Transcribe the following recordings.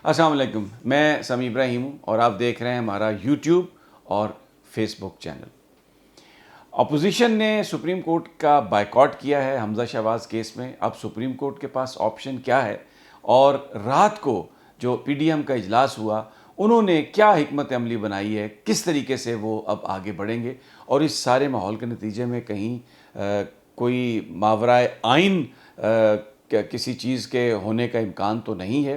السلام علیکم، میں سمیع ابراہیم ہوں اور آپ دیکھ رہے ہیں ہمارا یوٹیوب اور فیس بک چینل۔ اپوزیشن نے سپریم کورٹ کا بائیکاٹ کیا ہے حمزہ شہباز کیس میں۔ اب سپریم کورٹ کے پاس آپشن کیا ہے، اور رات کو جو پی ڈی ایم کا اجلاس ہوا انہوں نے کیا حکمت عملی بنائی ہے، کس طریقے سے وہ اب آگے بڑھیں گے، اور اس سارے ماحول کے نتیجے میں کہیں کوئی ماورائے آئین کسی چیز کے ہونے کا امکان تو نہیں ہے۔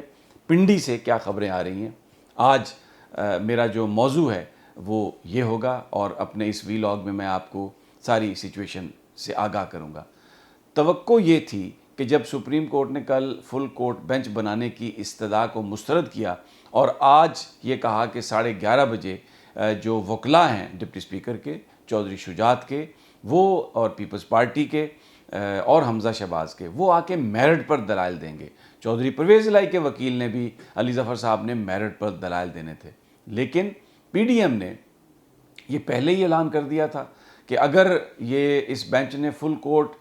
پنڈی سے کیا خبریں آ رہی ہیں، آج میرا جو موضوع ہے وہ یہ ہوگا، اور اپنے اس ویلاگ میں آپ کو ساری سچویشن سے آگاہ کروں گا۔ توقع یہ تھی کہ جب سپریم کورٹ نے کل فل کورٹ بینچ بنانے کی استدعا کو مسترد کیا اور آج یہ کہا کہ 11:30 بجے جو وکلاء ہیں ڈپٹی اسپیکر کے، چودھری شجاعت کے، وہ اور پیپلز پارٹی کے اور حمزہ شہباز کے، وہ آ کے میرٹ پر دلائل دیں گے۔ چودھری پرویز الہی کے وکیل نے بھی، علی ظفر صاحب نے میرٹ پر دلائل دینے تھے، لیکن پی ڈی ایم نے یہ پہلے ہی اعلان کر دیا تھا کہ اگر یہ اس بینچ نے فل کورٹ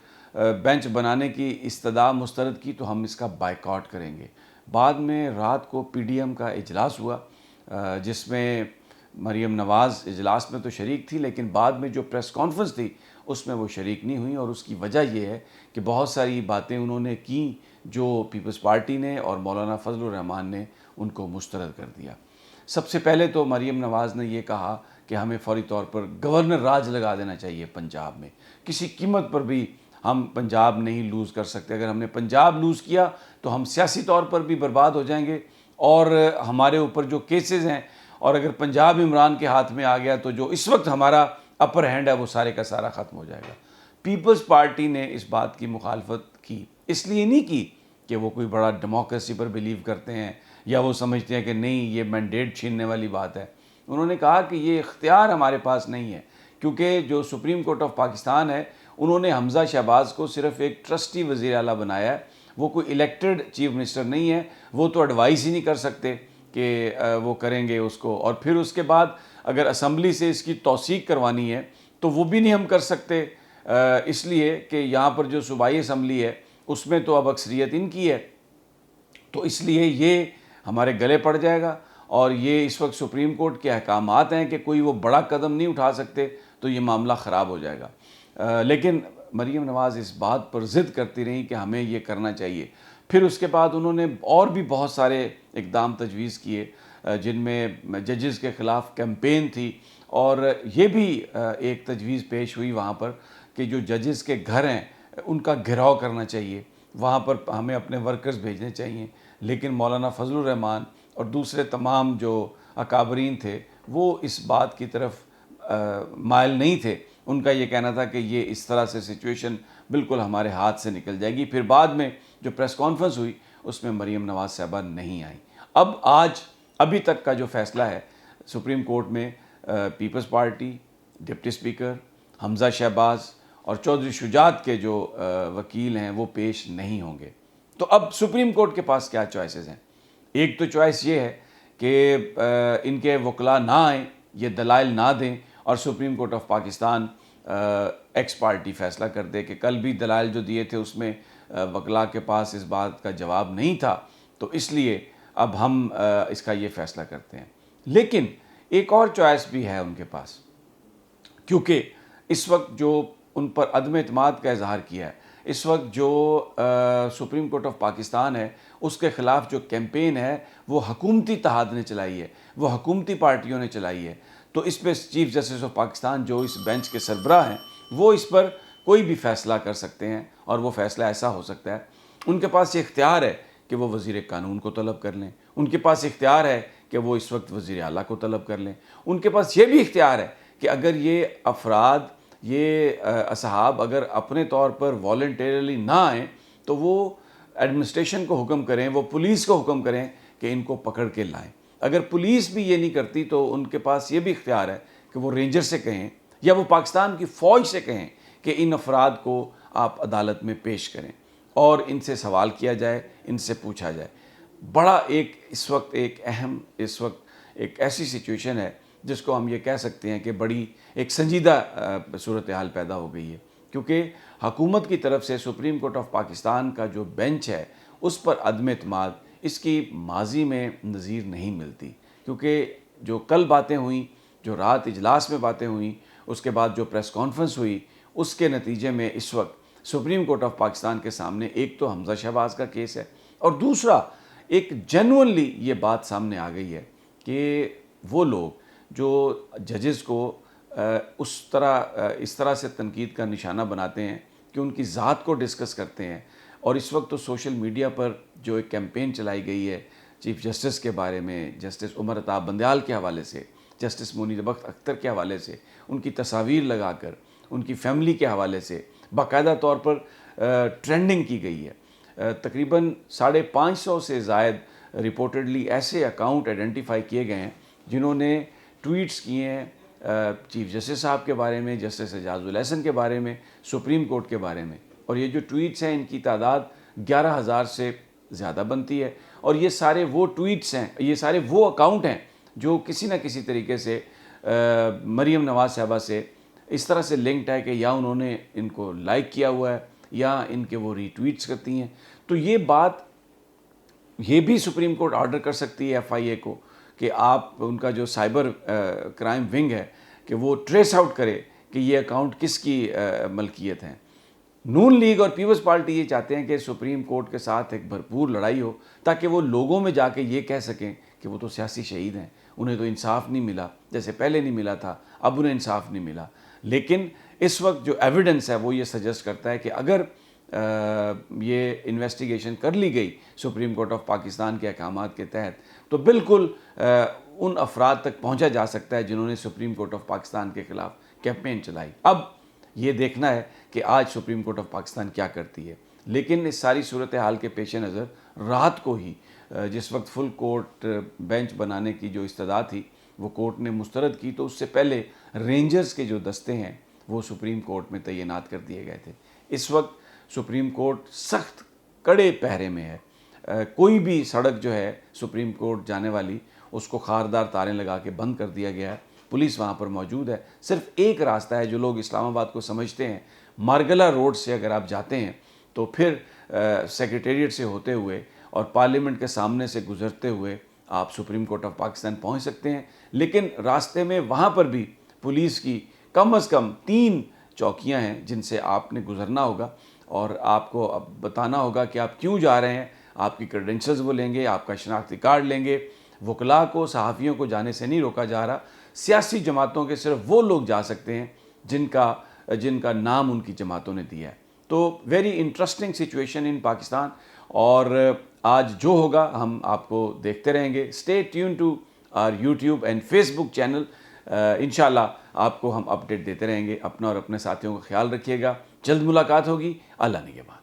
بینچ بنانے کی استدعا مسترد کی تو ہم اس کا بائیکاٹ کریں گے۔ بعد میں رات کو پی ڈی ایم کا اجلاس ہوا، جس میں مریم نواز اجلاس میں تو شریک تھی، لیکن بعد میں جو پریس کانفرنس تھی اس میں وہ شریک نہیں ہوئی، اور اس کی وجہ یہ ہے کہ بہت ساری باتیں انہوں نے کیں جو پیپلز پارٹی نے اور مولانا فضل الرحمان نے ان کو مسترد کر دیا۔ سب سے پہلے تو مریم نواز نے یہ کہا کہ ہمیں فوری طور پر گورنر راج لگا دینا چاہیے پنجاب میں، کسی قیمت پر بھی ہم پنجاب نہیں لوز کر سکتے۔ اگر ہم نے پنجاب لوز کیا تو ہم سیاسی طور پر بھی برباد ہو جائیں گے، اور ہمارے اوپر جو کیسز ہیں، اور اگر پنجاب عمران کے ہاتھ میں آ گیا تو جو اس وقت ہمارا اپر ہینڈ ہے وہ سارے کا سارا ختم ہو جائے گا۔ پیپلز پارٹی نے اس بات کی مخالفت کی، اس لیے نہیں کی کہ وہ کوئی بڑا ڈیموکریسی پر بلیو کرتے ہیں یا وہ سمجھتے ہیں کہ نہیں یہ مینڈیٹ چھیننے والی بات ہے۔ انہوں نے کہا کہ یہ اختیار ہمارے پاس نہیں ہے، کیونکہ جو سپریم کورٹ آف پاکستان ہے انہوں نے حمزہ شہباز کو صرف ایک ٹرسٹی وزیر اعلیٰ بنایا ہے، وہ کوئی الیکٹڈ چیف منسٹر نہیں ہے، وہ تو ایڈوائز ہی نہیں کر سکتے کہ وہ کریں گے اس کو، اور پھر اس کے بعد اگر اسمبلی سے اس کی توثیق کروانی ہے تو وہ بھی نہیں ہم کر سکتے، اس لیے کہ یہاں پر جو صوبائی اسمبلی ہے اس میں تو اب اکثریت ان کی ہے، تو اس لیے یہ ہمارے گلے پڑ جائے گا، اور یہ اس وقت سپریم کورٹ کے احکامات ہیں کہ کوئی وہ بڑا قدم نہیں اٹھا سکتے، تو یہ معاملہ خراب ہو جائے گا۔ لیکن مریم نواز اس بات پر ضد کرتی رہیں کہ ہمیں یہ کرنا چاہیے۔ پھر اس کے بعد انہوں نے اور بھی بہت سارے اقدام تجویز کیے، جن میں ججز کے خلاف کیمپین تھی، اور یہ بھی ایک تجویز پیش ہوئی وہاں پر کہ جو ججز کے گھر ہیں ان کا گھیراؤ کرنا چاہیے، وہاں پر ہمیں اپنے ورکرز بھیجنے چاہیے۔ لیکن مولانا فضل الرحمان اور دوسرے تمام جو اکابرین تھے وہ اس بات کی طرف مائل نہیں تھے، ان کا یہ کہنا تھا کہ یہ اس طرح سے سچویشن بالکل ہمارے ہاتھ سے نکل جائے گی۔ پھر بعد میں جو پریس کانفرنس ہوئی اس میں مریم نواز صاحبہ نہیں آئیں۔ اب ابھی تک کا جو فیصلہ ہے سپریم کورٹ میں، پیپلز پارٹی، ڈپٹی اسپیکر حمزہ شہباز اور چودھری شجاعت کے جو وکیل ہیں وہ پیش نہیں ہوں گے۔ تو اب سپریم کورٹ کے پاس کیا چوائسز ہیں؟ ایک تو چوائس یہ ہے کہ ان کے وکلاء نہ آئیں، یہ دلائل نہ دیں، اور supreme court of Pakistan x party فیصلہ کر دے کہ کل بھی دلائل جو دیے تھے اس میں وکلاء کے پاس اس بات کا جواب نہیں تھا، تو اس لیے اب ہم اس کا یہ فیصلہ کرتے ہیں۔ لیکن ایک اور چوائس بھی ہے ان کے پاس، کیونکہ اس وقت جو ان پر عدم اعتماد کا اظہار کیا ہے، اس وقت جو سپریم کورٹ آف پاکستان ہے اس کے خلاف جو کیمپین ہے وہ حکومتی اتحاد نے چلائی ہے، وہ حکومتی پارٹیوں نے چلائی ہے، تو اس پہ چیف جسٹس آف پاکستان جو اس بینچ کے سربراہ ہیں وہ اس پر کوئی بھی فیصلہ کر سکتے ہیں، اور وہ فیصلہ ایسا ہو سکتا ہے، ان کے پاس یہ اختیار ہے کہ وہ وزیر قانون کو طلب کر لیں، ان کے پاس اختیار ہے کہ وہ اس وقت وزیر اعلیٰ کو طلب کر لیں، ان کے پاس یہ بھی اختیار ہے کہ اگر یہ افراد، یہ اصحاب اگر اپنے طور پر والنٹیرلی نہ آئیں تو وہ ایڈمنسٹریشن کو حکم کریں، وہ پولیس کو حکم کریں کہ ان کو پکڑ کے لائیں۔ اگر پولیس بھی یہ نہیں کرتی تو ان کے پاس یہ بھی اختیار ہے کہ وہ رینجر سے کہیں یا وہ پاکستان کی فوج سے کہیں کہ ان افراد کو آپ عدالت میں پیش کریں اور ان سے سوال کیا جائے، ان سے پوچھا جائے۔ بڑا اس وقت ایک ایسی سچویشن ہے جس کو ہم یہ کہہ سکتے ہیں کہ بڑی ایک سنجیدہ صورتحال پیدا ہو گئی ہے، کیونکہ حکومت کی طرف سے سپریم کورٹ آف پاکستان کا جو بینچ ہے اس پر عدم اعتماد اس کی ماضی میں نظیر نہیں ملتی، کیونکہ جو کل باتیں ہوئیں، جو رات اجلاس میں باتیں ہوئیں، اس کے بعد جو پریس کانفرنس ہوئی، اس کے نتیجے میں اس وقت سپریم کورٹ آف پاکستان کے سامنے ایک تو حمزہ شہباز کا کیس ہے، اور دوسرا ایک جینوئنلی یہ بات سامنے آ گئی ہے کہ وہ لوگ جو ججز کو اس طرح سے تنقید کا نشانہ بناتے ہیں کہ ان کی ذات کو ڈسکس کرتے ہیں، اور اس وقت تو سوشل میڈیا پر جو ایک کیمپین چلائی گئی ہے چیف جسٹس کے بارے میں، جسٹس عمر عطا بندیال کے حوالے سے، جسٹس منیر بخت اختر کے حوالے سے، ان کی تصاویر لگا کر، ان کی فیملی کے حوالے سے باقاعدہ طور پر ٹرینڈنگ کی گئی ہے. تقریباً 550 سے زائد رپورٹڈلی ایسے اکاؤنٹ آئیڈینٹیفائی کیے گئے ہیں جنہوں نے ٹویٹس کیے ہیں چیف جسٹس صاحب کے بارے میں، جسٹس اعجاز الاحسن کے بارے میں، سپریم کورٹ کے بارے میں، اور یہ جو ٹویٹس ہیں ان کی تعداد 11,000 سے زیادہ بنتی ہے. اور یہ سارے وہ ٹویٹس ہیں، یہ سارے وہ اکاؤنٹ ہیں جو کسی نہ کسی طریقے سے مریم نواز صاحبہ سے اس طرح سے لنکڈ ہے کہ یا انہوں نے ان کو لائک کیا ہوا ہے یا ان کے وہ ری ٹویٹس کرتی ہیں. تو یہ بات یہ بھی سپریم کورٹ آرڈر کر سکتی ہے FIA کو کہ آپ ان کا جو سائبر کرائم ونگ ہے کہ وہ ٹریس آؤٹ کرے کہ یہ اکاؤنٹ کس کی ملکیت ہیں. نون لیگ اور پیپلز پارٹی یہ چاہتے ہیں کہ سپریم کورٹ کے ساتھ ایک بھرپور لڑائی ہو تاکہ وہ لوگوں میں جا کے یہ کہہ سکیں کہ وہ تو سیاسی شہید ہیں، انہیں تو انصاف نہیں ملا، جیسے پہلے نہیں ملا تھا اب انہیں انصاف نہیں ملا. لیکن اس وقت جو ایویڈنس ہے وہ یہ سجیسٹ کرتا ہے کہ اگر یہ انویسٹیگیشن کر لی گئی سپریم کورٹ آف پاکستان کے احکامات کے تحت تو بالکل ان افراد تک پہنچا جا سکتا ہے جنہوں نے سپریم کورٹ آف پاکستان کے خلاف کیمپین چلائی. اب یہ دیکھنا ہے کہ آج سپریم کورٹ آف پاکستان کیا کرتی ہے. لیکن اس ساری صورتحال کے پیش نظر رات کو ہی جس وقت فل کورٹ بینچ بنانے کی جو استدعا تھی وہ کورٹ نے مسترد کی، تو اس سے پہلے رینجرز کے جو دستے ہیں وہ سپریم کورٹ میں تعینات کر دیے گئے تھے. اس وقت سپریم کورٹ سخت کڑے پہرے میں ہے. کوئی بھی سڑک جو ہے سپریم کورٹ جانے والی اس کو خاردار تاریں لگا کے بند کر دیا گیا ہے. پولیس وہاں پر موجود ہے. صرف ایک راستہ ہے جو لوگ اسلام آباد کو سمجھتے ہیں، مارگلہ روڈ سے اگر آپ جاتے ہیں تو پھر سیکریٹریٹ سے ہوتے ہوئے اور پارلیمنٹ کے سامنے سے گزرتے ہوئے آپ سپریم کورٹ آف پاکستان پہنچ سکتے ہیں. لیکن راستے میں وہاں پر بھی پولیس کی کم از کم 3 چوکیاں ہیں جن سے آپ نے گزرنا ہوگا، اور آپ کو اب بتانا ہوگا کہ آپ کیوں جا رہے ہیں. آپ کی کریڈنشلز وہ لیں گے، آپ کا شناختی کارڈ لیں گے. وکلاء کو، صحافیوں کو جانے سے نہیں روکا جا رہا. سیاسی جماعتوں کے صرف وہ لوگ جا سکتے ہیں جن کا نام ان کی جماعتوں نے دیا ہے. تو very interesting situation in Pakistan, اور آج جو ہوگا ہم آپ کو دیکھتے رہیں گے. Stay tune to our YouTube and Facebook channel. انشاءاللہ آپ کو ہم اپڈیٹ دیتے رہیں گے. اپنا اور اپنے ساتھیوں کا خیال رکھیے گا. جلد ملاقات ہوگی. اللہ نگہبان.